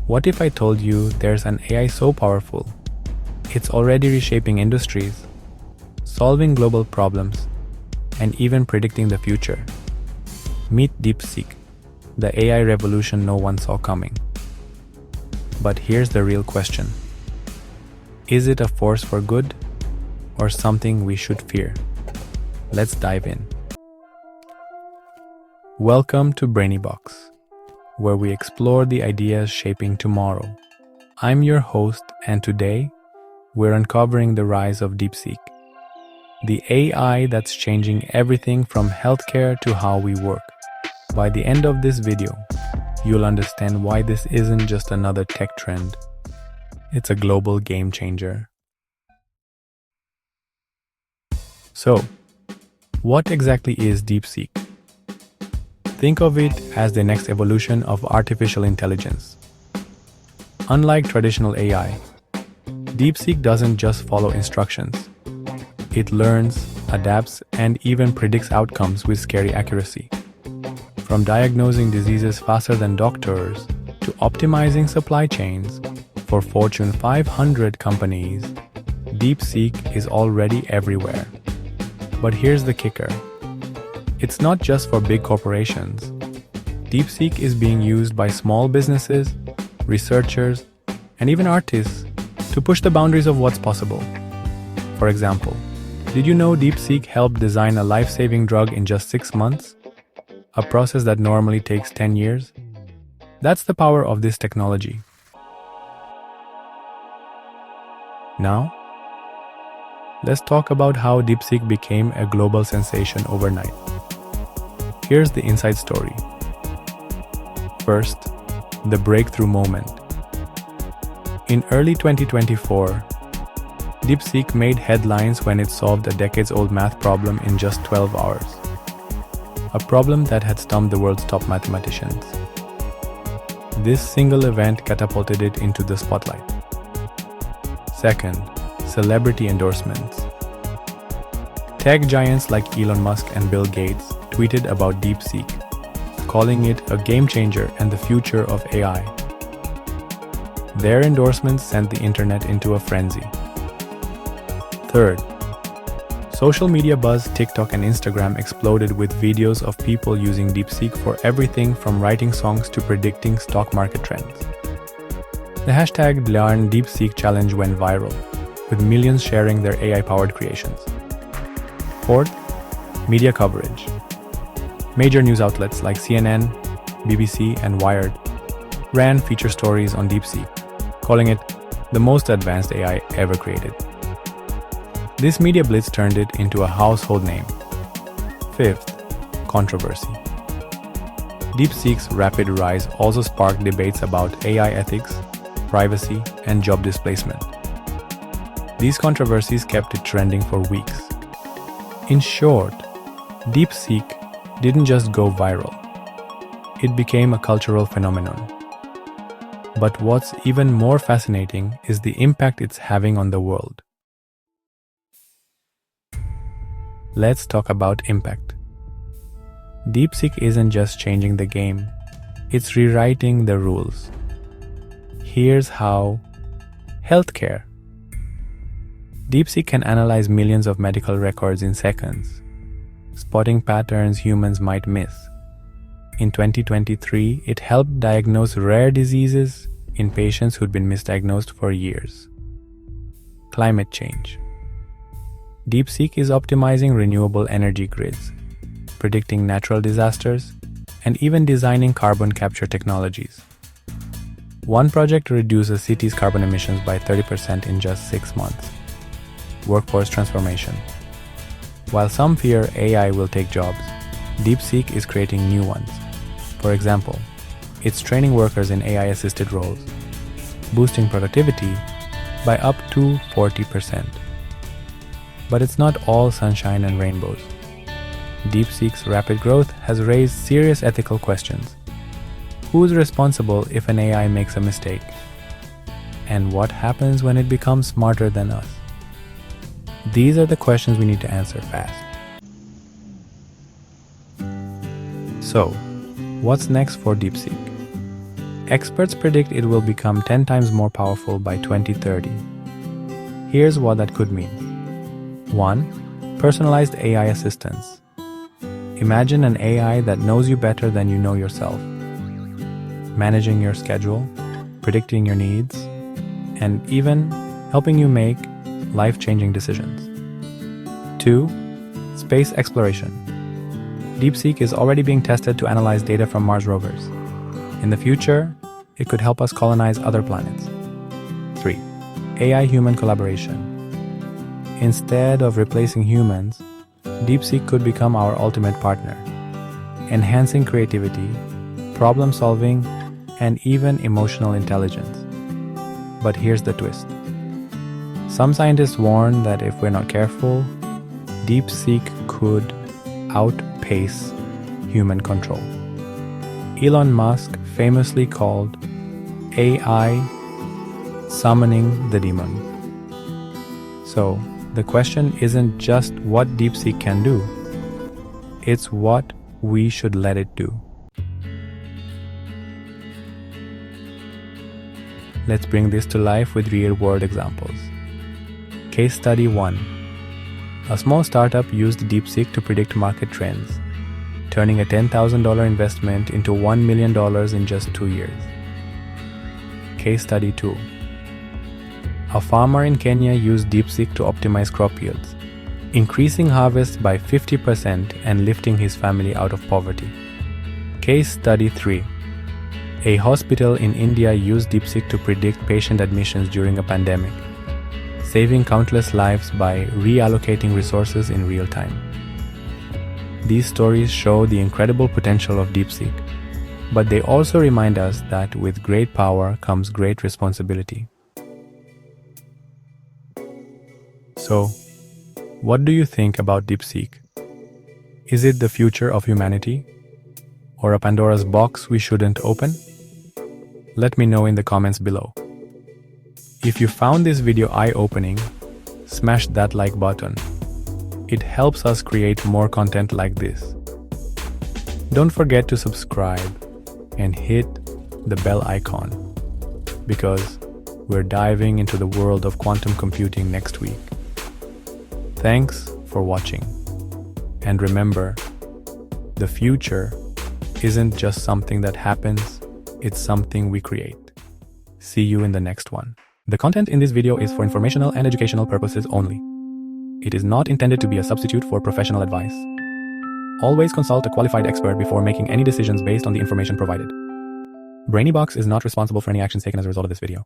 What if I told you there's an AI so powerful, it's already reshaping industries, solving global problems, and even predicting the future? Meet DeepSeek, the AI revolution no one saw coming. But here's the real question. Is it a force for good or something we should fear? Let's dive in. Welcome to BrainyBox, where we explore the ideas shaping tomorrow. I'm your host, and today, we're uncovering the rise of DeepSeek, the AI that's changing everything from healthcare to how we work. By the end of this video, you'll understand why this isn't just another tech trend. It's a global game changer. So, what exactly is DeepSeek? Think of it as the next evolution of artificial intelligence. Unlike traditional AI, DeepSeek doesn't just follow instructions. It learns, adapts, and even predicts outcomes with scary accuracy. From diagnosing diseases faster than doctors to optimizing supply chains for Fortune 500 companies, DeepSeek is already everywhere. But here's the kicker. It's not just for big corporations. DeepSeek is being used by small businesses, researchers, and even artists to push the boundaries of what's possible. For example, did you know DeepSeek helped design a life-saving drug in just 6 months? A process that normally takes 10 years? That's the power of this technology. Now, let's talk about how DeepSeek became a global sensation overnight. Here's the inside story. First, the breakthrough moment. In early 2024, DeepSeek made headlines when it solved a decades-old math problem in just 12 hours. A problem that had stumped the world's top mathematicians. This single event catapulted it into the spotlight. Second, celebrity endorsements. Tech giants like Elon Musk and Bill Gates tweeted about DeepSeek, calling it a game changer and the future of AI. Their endorsements sent the internet into a frenzy. Third, social media buzz. TikTok and Instagram exploded with videos of people using DeepSeek for everything from writing songs to predicting stock market trends. The hashtag #LearnDeepSeek challenge went viral, with millions sharing their AI-powered creations. Fourth, media coverage. Major news outlets like CNN, BBC, and Wired ran feature stories on DeepSeek, calling it the most advanced AI ever created. This media blitz turned it into a household name. Fifth, controversy. DeepSeek's rapid rise also sparked debates about AI ethics, privacy, and job displacement. These controversies kept it trending for weeks. In short, DeepSeek didn't just go viral. It became a cultural phenomenon. But what's even more fascinating is the impact it's having on the world. Let's talk about impact. DeepSeek isn't just changing the game, it's rewriting the rules. Here's how. Healthcare. DeepSeek can analyze millions of medical records in seconds, spotting patterns humans might miss. In 2023, it helped diagnose rare diseases in patients who'd been misdiagnosed for years. Climate change. DeepSeek is optimizing renewable energy grids, predicting natural disasters, and even designing carbon capture technologies. One project reduced a city's carbon emissions by 30% in just 6 months. Workforce transformation. While some fear AI will take jobs, DeepSeek is creating new ones. For example, it's training workers in AI-assisted roles, boosting productivity by up to 40%. But it's not all sunshine and rainbows. DeepSeek's rapid growth has raised serious ethical questions. Who's responsible if an AI makes a mistake? And what happens when it becomes smarter than us? These are the questions we need to answer fast. So, what's next for DeepSeek? Experts predict it will become 10 times more powerful by 2030. Here's what that could mean. 1. Personalized AI assistance. Imagine an AI that knows you better than you know yourself, managing your schedule, predicting your needs, and even helping you make life-changing decisions. 2. Space exploration. DeepSeek is already being tested to analyze data from Mars rovers. In the future, it could help us colonize other planets. 3. AI-human collaboration. Instead of replacing humans, DeepSeek could become our ultimate partner, enhancing creativity, problem-solving, and even emotional intelligence. But here's the twist. Some scientists warn that if we're not careful, DeepSeek could outpace human control. Elon Musk famously called AI summoning the demon. So, the question isn't just what DeepSeek can do, it's what we should let it do. Let's bring this to life with real-world examples. Case Study 1. A small startup used DeepSeek to predict market trends, turning a $10,000 investment into $1 million in just 2 years. Case Study 2. A farmer in Kenya used DeepSeek to optimize crop yields, increasing harvests by 50% and lifting his family out of poverty. Case Study 3. A hospital in India used DeepSeek to predict patient admissions during a pandemic, saving countless lives by reallocating resources in real time. These stories show the incredible potential of DeepSeek, but they also remind us that with great power comes great responsibility. So, what do you think about DeepSeek? Is it the future of humanity? Or a Pandora's box we shouldn't open? Let me know in the comments below. If you found this video eye-opening, smash that like button. It helps us create more content like this. Don't forget to subscribe and hit the bell icon, because we're diving into the world of quantum computing next week. Thanks for watching. And remember, the future isn't just something that happens, it's something we create. See you in the next one. The content in this video is for informational and educational purposes only. It is not intended to be a substitute for professional advice. Always consult a qualified expert before making any decisions based on the information provided. BrainyBox is not responsible for any actions taken as a result of this video.